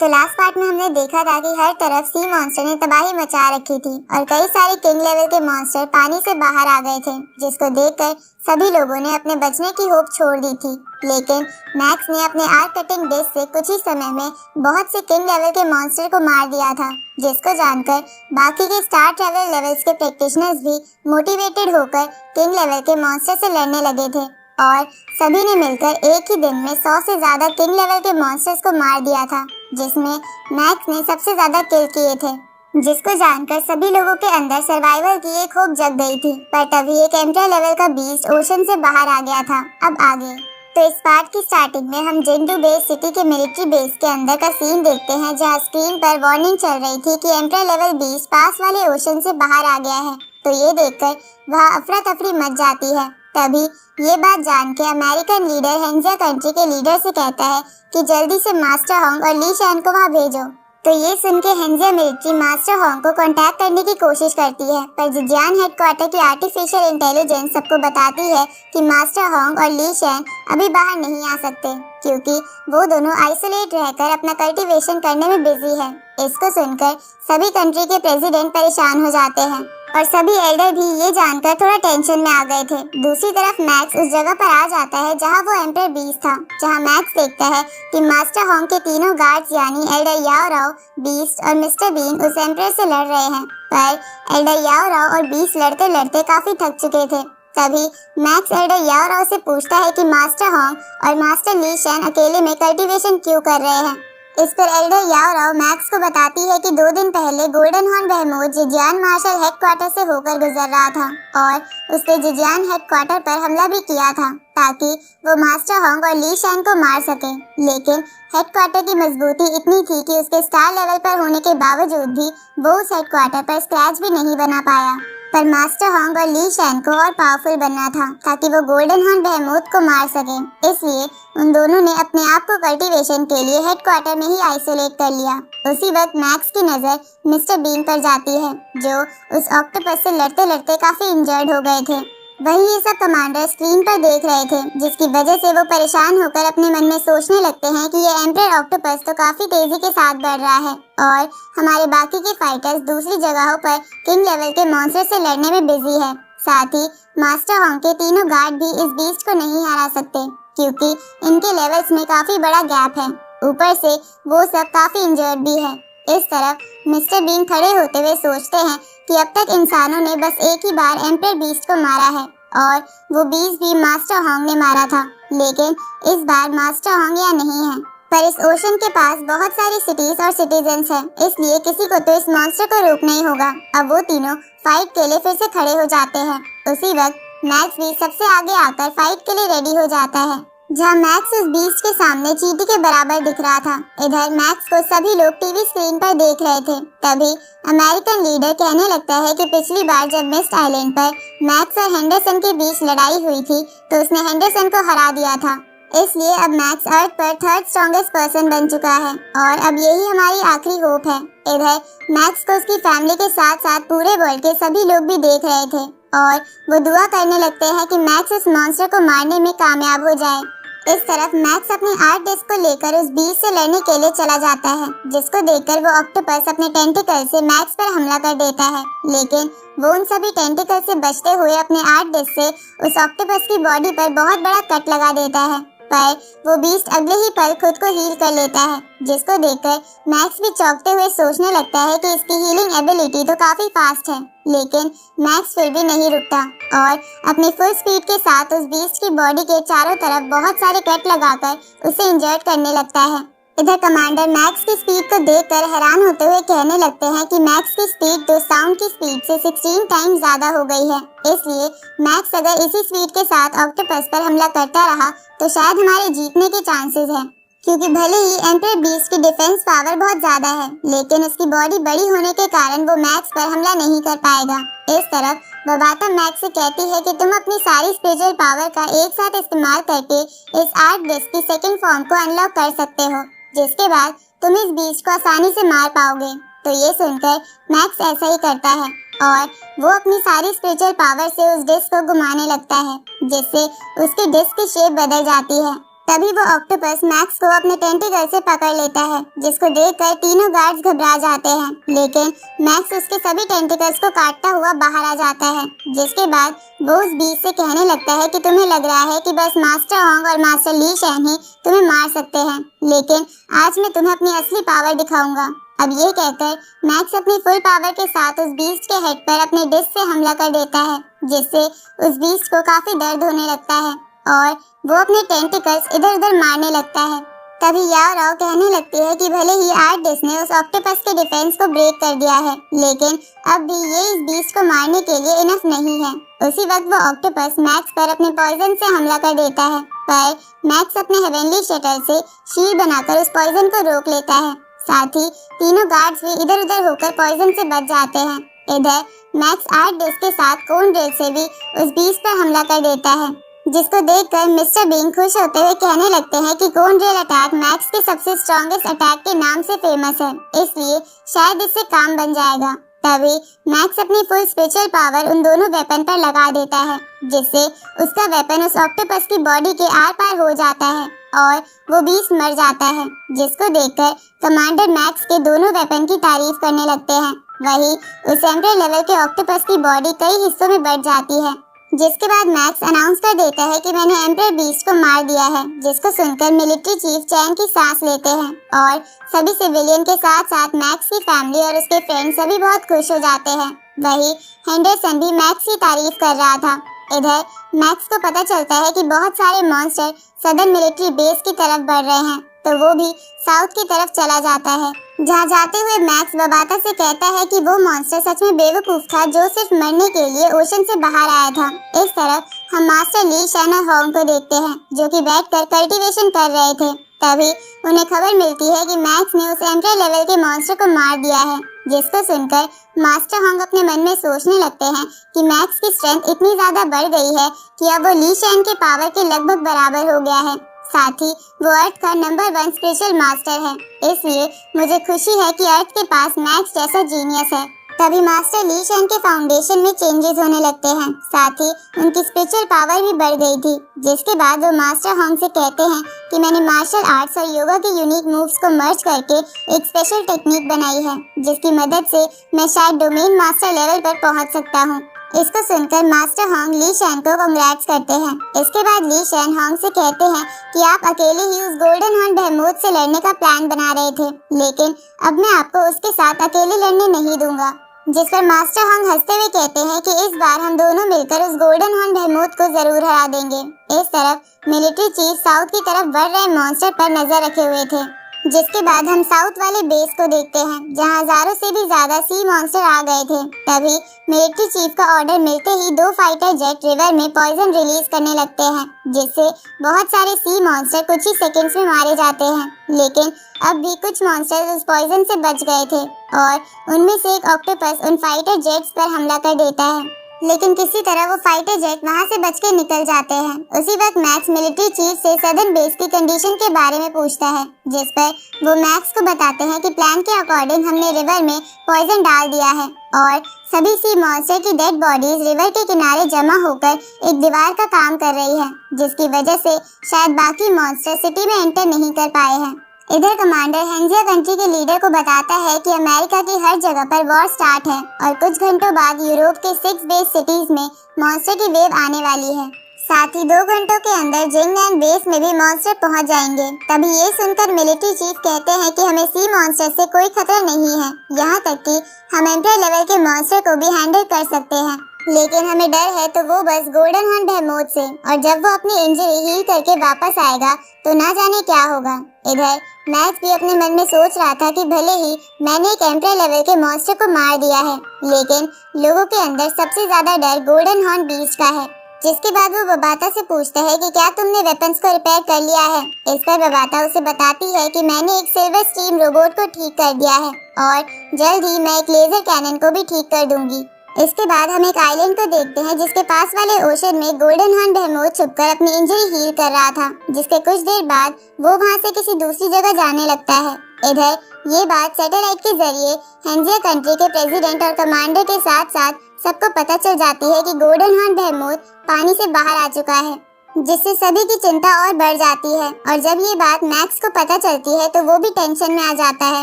तो last part में हमने देखा था कि हर तरफ सी मॉन्स्टर ने तबाही मचा रखी थी और कई सारे किंग लेवल के मॉन्स्टर पानी से बाहर आ गए थे, जिसको देखकर सभी लोगों ने अपने बचने की होप छोड़ दी थी। लेकिन मैक्स ने अपने आर्क कटिंग डिस्क से कुछ ही समय में बहुत से किंग लेवल के मॉन्स्टर को मार दिया था, जिसको जानकर बाकी के स्टार ट्रैवल लेवल्स के प्रैक्टिशनर्स भी मोटिवेटेड होकर किंग लेवल के मॉन्स्टर से लड़ने लगे थे और सभी ने मिलकर एक ही दिन में 100 से ज्यादा किंग लेवल के मॉन्स्टर्स को मार दिया था, जिसमें मैक्स ने सबसे ज्यादा किल किए थे। जिसको जानकर सभी लोगों के अंदर सर्वाइवल की एक होप जग गई थी। पर तभी एक एम्परर लेवल का बीस्ट ओशन से बाहर आ गया था। अब आगे तो इस पार्ट की स्टार्टिंग में हम जिंगडू बेस सिटी के मिलिट्री बेस के अंदर का सीन देखते हैं, जहां स्क्रीन पर वार्निंग चल रही थी कि एम्परर लेवल बीस्ट पास वाले ओशन से बाहर आ गया है। तो ये देखकर वहाँ अफरा तफरी मच जाती है। तभी ये बात जान के अमेरिकन लीडर हेंजिया कंट्री के लीडर से कहता है कि जल्दी से मास्टर होंग और ली शैन को वहाँ भेजो। तो ये सुन के हेंजिया मिलिट्री मास्टर होंग को कांटेक्ट करने की कोशिश करती है, पर जिजियान हेडक्वार्टर की आर्टिफिशियल इंटेलिजेंस सबको बताती है कि मास्टर होंग और ली शैन अभी बाहर नहीं आ सकते, क्योंकि वो दोनों आइसोलेट रहकर अपना कल्टीवेशन करने में बिजी है। इसको सुनकर सभी कंट्री के प्रेसिडेंट परेशान हो जाते हैं और सभी एल्डर भी ये जानकर थोड़ा टेंशन में आ गए थे। दूसरी तरफ मैक्स उस जगह पर आ जाता है जहां वो एम्परर बीस्ट था, जहां मैक्स देखता है कि मास्टर होंग के तीनों गार्ड्स यानी एल्डर याओ राओ, बीस्ट और मिस्टर बीन उस एम्परर से लड़ रहे हैं। पर एल्डर याओ राओ और बीस्ट लड़ते लड़ते काफी थक चुके थे। तभी मैक्स एल्डर याओ राओ से पूछता है कि मास्टर होंग और मास्टर ली शैन अकेले में कल्टीवेशन क्यों कर रहे हैं। इस पर एल्डर याओ राओ मैक्स को बताती है कि 2 दिन पहले गोल्डन हॉर्न बेहेमोथ जिजियान मार्शल हेडक्वार्टर से होकर गुजर रहा था और उसने जिजियान हेडक्वार्टर पर हमला भी किया था ताकि वो मास्टर होंग और ली शैन को मार सके। लेकिन हेडक्वार्टर की मजबूती इतनी थी कि उसके स्टार लेवल पर होने के बावजूद भी वो उस हेडक्वार्टर पर स्क्रैच भी नहीं बना पाया। पर मास्टर होंग और ली शैन को और पावरफुल बनना था ताकि वो गोल्डन हॉर्न बेहेमोथ को मार सके। इसलिए उन दोनों ने अपने आप को कल्टीवेशन के लिए हेडक्वार्टर में ही आइसोलेट कर लिया। उसी वक्त मैक्स की नजर मिस्टर बीन पर जाती है, जो उस ऑक्टोपस से लड़ते लड़ते काफी इंजर्ड हो गए थे। वहीं ये सब कमांडर स्क्रीन पर देख रहे थे, जिसकी वजह से वो परेशान होकर अपने मन में सोचने लगते हैं कि ये एम्परर ऑक्टोपस तो काफी तेजी के साथ बढ़ रहा है और हमारे बाकी के फाइटर्स दूसरी जगहों पर किंग लेवल के मॉन्स्टर से लड़ने में बिजी है। साथ ही मास्टर होंग के तीनों गार्ड भी इस बीस्ट को नहीं हरा सकते, क्योंकि इनके लेवल्स में काफी बड़ा गैप है। ऊपर से वो सब काफी इंजर्ड भी है। इस तरफ मिस्टर बीन खड़े होते हुए सोचते हैं कि अब तक इंसानों ने बस एक ही बार एम्परर बीस्ट को मारा है और वो बीस्ट भी मास्टर होंग ने मारा था। लेकिन इस बार मास्टर होंग यहाँ नहीं है, पर इस ओशन के पास बहुत सारी सिटीज और सिटीजन्स हैं, इसलिए किसी को तो इस मॉन्स्टर को रोकना ही होगा। अब वो तीनों फाइट के लिए फिर से खड़े हो जाते हैं। उसी वक्त मैक्स भी सबसे आगे आकर फाइट के लिए रेडी हो जाता है, जहाँ मैक्स उस बीस्ट के सामने चींटी के बराबर दिख रहा था। इधर मैक्स को सभी लोग टीवी स्क्रीन पर देख रहे थे। तभी अमेरिकन लीडर कहने लगता है कि पिछली बार जब मिस्ट आइलैंड पर मैक्स और हेंडरसन के बीच लड़ाई हुई थी तो उसने हेंडरसन को हरा दिया था, इसलिए अब मैक्स अर्थ पर थर्ड स्ट्रॉन्गेस्ट पर्सन बन चुका है और अब यही हमारी आखिरी होप है। इधर मैक्स को उसकी फैमिली के साथ साथ पूरे वर्ल्ड के सभी लोग भी देख रहे थे और वो दुआ करने लगते हैं कि मैक्स उस मॉन्स्टर को मारने में कामयाब हो जाए। इस तरफ मैक्स अपनी आर्ट डिस्क को लेकर उस बीस्ट से लड़ने के लिए चला जाता है, जिसको देखकर वो ऑक्टोपस अपने टेंटिकल से मैक्स पर हमला कर देता है। लेकिन वो उन सभी टेंटिकल से बचते हुए अपने आर्ट डिस्क से उस ऑक्टोपस की बॉडी पर बहुत बड़ा कट लगा देता है। पर वो बीस्ट अगले ही पल खुद को हील कर लेता है, जिसको देखकर मैक्स भी चौंकते हुए सोचने लगता है कि इसकी हीलिंग एबिलिटी तो काफी फास्ट है। लेकिन मैक्स फिर भी नहीं रुकता और अपनी फुल स्पीड के साथ उस बीस्ट की बॉडी के चारों तरफ बहुत सारे कट लगाकर उसे इंजर्ड करने लगता है। इधर कमांडर मैक्स की स्पीड को देखकर हैरान होते हुए कहने लगते हैं कि मैक्स की स्पीड तो साउंड की स्पीड से 16 टाइम्स ज्यादा हो गई है, इसलिए मैक्स अगर इसी स्पीड के साथ ऑक्टोपस पर हमला करता रहा तो शायद हमारे जीतने के चांसेस हैं, क्योंकि भले ही एम्परर बीस्ट की डिफेंस पावर बहुत ज्यादा है, लेकिन उसकी बॉडी बड़ी होने के कारण वो मैक्स पर हमला नहीं कर पाएगा। इस तरफ बबाता मैक्स से कहती है कि तुम अपनी सारी स्पिरिचुअल पावर का एक साथ इस्तेमाल करके इस आर्ट डिस्क की सेकंड फॉर्म को अनलॉक कर सकते हो, जिसके बाद तुम इस बीस्ट को आसानी से मार पाओगे। तो ये सुनकर मैक्स ऐसा ही करता है और वो अपनी सारी स्पिरिचुअल पावर से उस डिस्क को घुमाने लगता है, जिससे उसकी डिस्क की शेप बदल जाती है तभी वो ऑक्टोपस मैक्स को अपने टेंटिकल से पकड़ लेता है, जिसको देखकर तीनों गार्ड्स घबरा जाते हैं। लेकिन मैक्स उसके सभी टेंटिकल्स को काटता हुआ बाहर आ जाता है, जिसके बाद वो उस बीस्ट से कहने लगता है कि तुम्हें लग रहा है कि बस मास्टर होंग और मास्टर ली शैन ही तुम्हें मार सकते हैं, लेकिन आज मैं तुम्हें अपनी असली पावर दिखाऊंगा। अब ये कहकर मैक्स अपनी फुल पावर के साथ उस बीस्ट के हेड पर अपने डिस्क से हमला कर देता है, जिससे उस बीस्ट को काफी दर्द होने लगता है और वो अपने टेंटिकल्स इधर उधर मारने लगता है। तभी याओ राव कहने लगती है कि भले ही आर्टिस्ट ने उस ऑक्टोपस के डिफेंस को ब्रेक कर दिया है, लेकिन अब भी ये इस बीस्ट को मारने के लिए इनफ नहीं है। उसी वक्त वो ऑक्टोपस मैक्स पर अपने पॉइजन से हमला कर देता है, पर मैक्स अपने हेवनली शटल से शील्ड बनाकर उस पॉइजन को रोक लेता है। साथ ही तीनों गार्ड्स भी इधर उधर होकर पॉइजन से बच जाते हैं। इधर मैक्स आर्ट डिस्क के साथ कोन ड्रिल से भी उस बीस्ट पर हमला कर देता है, जिसको देखकर मिस्टर बीन खुश होते हुए कहने लगते हैं कि कोन ड्रिल अटैक मैक्स के सबसे स्ट्रॉन्गेस्ट अटैक के नाम से फेमस है, इसलिए शायद इससे काम बन जाएगा। तभी मैक्स अपनी फुल स्पिरिचुअल पावर उन दोनों वेपन पर लगा देता है, जिससे उसका वेपन उस ऑक्टोपस की बॉडी के आर पार हो जाता है और वो बीस्ट मर जाता है, जिसको देखकर कमांडर मैक्स के दोनों वेपन की तारीफ करने लगते हैं। वही उस एम्परर लेवल के ऑक्टोपस की बॉडी कई हिस्सों में बढ़ जाती है, जिसके बाद मैक्स अनाउंस कर देता है कि मैंने एम्परर बीस्ट को मार दिया है, जिसको सुनकर मिलिट्री चीफ चैन की सांस लेते हैं और सभी सिविलियन के साथ साथ मैक्स की फैमिली और उसके फ्रेंड्स सभी बहुत खुश हो जाते हैं। वही हेंडरसन भी मैक्स की तारीफ कर रहा था। इधर मैक्स को पता चलता है कि बहुत सारे मॉन्स्टर सदर्न मिलिट्री बेस की तरफ बढ़ रहे हैं, तो वो भी साउथ की तरफ चला जाता है। जहाँ जाते हुए मैक्स बबाता से कहता है कि वो मॉन्स्टर सच में बेवकूफ था जो सिर्फ मरने के लिए ओशन से बाहर आया था। इस तरफ हम मास्टर ली शैन और होंग को देखते हैं, जो कि बैठकर कल्टीवेशन कर रहे थे। तभी उन्हें खबर मिलती है कि मैक्स ने उस एम्परर लेवल के मॉन्स्टर को मार दिया है, जिसको सुनकर मास्टर होंग अपने मन में सोचने लगते हैं कि मैक्स की स्ट्रेंथ इतनी ज्यादा बढ़ गई है कि अब वो ली शैन के पावर के लगभग बराबर हो गया है। साथ ही वो अर्थ का नंबर 1 स्पेशल मास्टर है, इसलिए मुझे खुशी है कि अर्थ के पास मैक्स जैसा जीनियस है। तभी मास्टर ली शैन के फाउंडेशन में चेंजेस होने लगते हैं, साथ ही उनकी स्पिरिचुअल पावर भी बढ़ गई थी, जिसके बाद वो मास्टर होंग से कहते हैं कि मैंने मार्शल आर्ट्स और योगा के यूनिक मूव्स को मर्ज करके एक स्पेशल टेक्निक बनाई है, जिसकी मदद से मैं शायद डोमेन मास्टर लेवल पर पहुंच सकता हूं। इसको सुनकर मास्टर होंग ली शैन को कांग्रेट्स करते हैं। इसके बाद ली शैन होंग से कहते हैं कि आप अकेले ही उस गोल्डन हॉर्न बेहेमोथ से लड़ने का प्लान बना रहे थे, लेकिन अब मैं आपको उसके साथ अकेले लड़ने नहीं दूंगा। जिस पर मास्टर होंग हंसते हुए कहते हैं कि इस बार हम दोनों मिलकर उस गोल्डन हॉर्न बेहेमोथ को जरूर हरा देंगे। इस तरफ मिलिट्री चीफ साउथ की तरफ बढ़ रहे मॉन्स्टर पर नजर रखे हुए थे, जिसके बाद हम साउथ वाले बेस को देखते हैं, जहां हजारों से भी ज्यादा सी मॉन्स्टर आ गए थे। तभी मिलिट्री चीफ का ऑर्डर मिलते ही 2 फाइटर जेट रिवर में पॉइजन रिलीज करने लगते हैं, जिससे बहुत सारे सी मॉन्स्टर कुछ ही सेकंड्स में मारे जाते हैं। लेकिन अब भी कुछ मॉन्स्टर्स उस पॉइजन से बच गए थे और उनमें से एक ऑक्टोपस उन फाइटर जेट्स पर हमला कर देता है, लेकिन किसी तरह वो फाइटर जेट वहां से बच के निकल जाते हैं। उसी वक्त मैक्स मिलिट्री चीफ से सदर्न बेस की कंडीशन के बारे में पूछता है, जिस पर वो मैक्स को बताते हैं कि प्लान के अकॉर्डिंग हमने रिवर में पॉइजन डाल दिया है और सभी सी मॉन्स्टर की डेड बॉडीज रिवर के किनारे जमा होकर एक दीवार का काम कर रही है, जिसकी वजह से शायद बाकी मॉन्स्टर सिटी में एंटर नहीं कर पाए हैं। इधर कमांडर हेंजिया कंट्री के लीडर को बताता है कि अमेरिका की हर जगह पर वॉर स्टार्ट है और कुछ घंटों बाद यूरोप के 6 बेस सिटीज में मॉन्स्टर की वेव आने वाली है। साथ ही 2 घंटों के अंदर जिंगलैंड बेस में भी मॉन्स्टर पहुंच जाएंगे। तभी ये सुनकर मिलिट्री चीफ कहते हैं कि हमें सी मॉन्स्टर से कोई खतरा नहीं है, यहाँ तक कि हम एम्परर लेवल के मॉन्स्टर को भी हैंडल कर सकते हैं, लेकिन हमें डर है तो वो बस गोल्डन हॉर्न बेहेमोथ से, और जब वो अपनी इंजरी हील करके वापस आएगा तो ना जाने क्या होगा। इधर मैक्स भी अपने मन में सोच रहा था कि भले ही मैंने एक एम्परर लेवल के मॉन्स्टर को मार दिया है, लेकिन लोगों के अंदर सबसे ज्यादा डर गोल्डन हॉर्न बीस्ट का है। जिसके बाद वो बबाता से पूछता है कि क्या तुमने वेपन्स को रिपेयर कर लिया है। इस पर बबाता उसे बताती है कि मैंने एक सिल्वर स्ट्रीम रोबोट को ठीक कर दिया है और जल्द ही मैं एक लेजर कैनन को भी ठीक कर दूंगी। इसके बाद हम एक आइलैंड को देखते हैं जिसके पास वाले ओशन में गोल्डन हॉर्न बेहेमोथ छुपकर अपनी इंजरी हील कर रहा था, जिसके कुछ देर बाद वो वहाँ से किसी दूसरी जगह जाने लगता है। इधर ये बात सैटेलाइट के जरिए हेंजिया कंट्री के प्रेसिडेंट और कमांडर के साथ साथ सबको पता चल जाती है कि गोल्डन हॉर्न बेहेमोथ पानी से बाहर आ चुका है। जिससे सभी की चिंता और बढ़ जाती है। और जब ये बात मैक्स को पता चलती है तो वो भी टेंशन में आ जाता है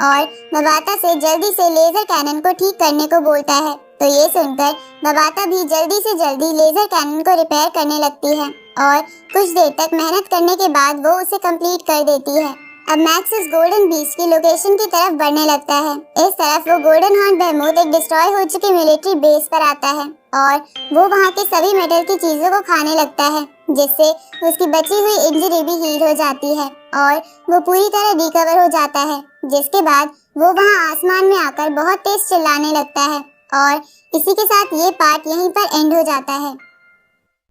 और बबाता से जल्दी से लेजर कैनन को ठीक करने को बोलता है। तो ये सुनकर बबाता भी जल्दी से जल्दी लेजर कैनन को रिपेयर करने लगती है और कुछ देर तक मेहनत करने के बाद वो उसे कंप्लीट कर देती है। अब मैक्स उस गोल्डन बीच की लोकेशन की तरफ बढ़ने लगता है। इस तरफ वो गोल्डन हॉर्न बेहेमोथ एक डिस्ट्रॉय हो चुके मिलिट्री बेस पर आता है और वो वहाँ के सभी मेटल की चीजों को खाने लगता है, जिससे उसकी बची हुई इंजरी भी हील हो जाती है और वो पूरी तरह रिकवर हो जाता है। जिसके बाद वो वहाँ आसमान में आकर बहुत तेज चिल्लाने लगता है और इसी के साथ ये पार्ट यहीं पर एंड हो जाता है।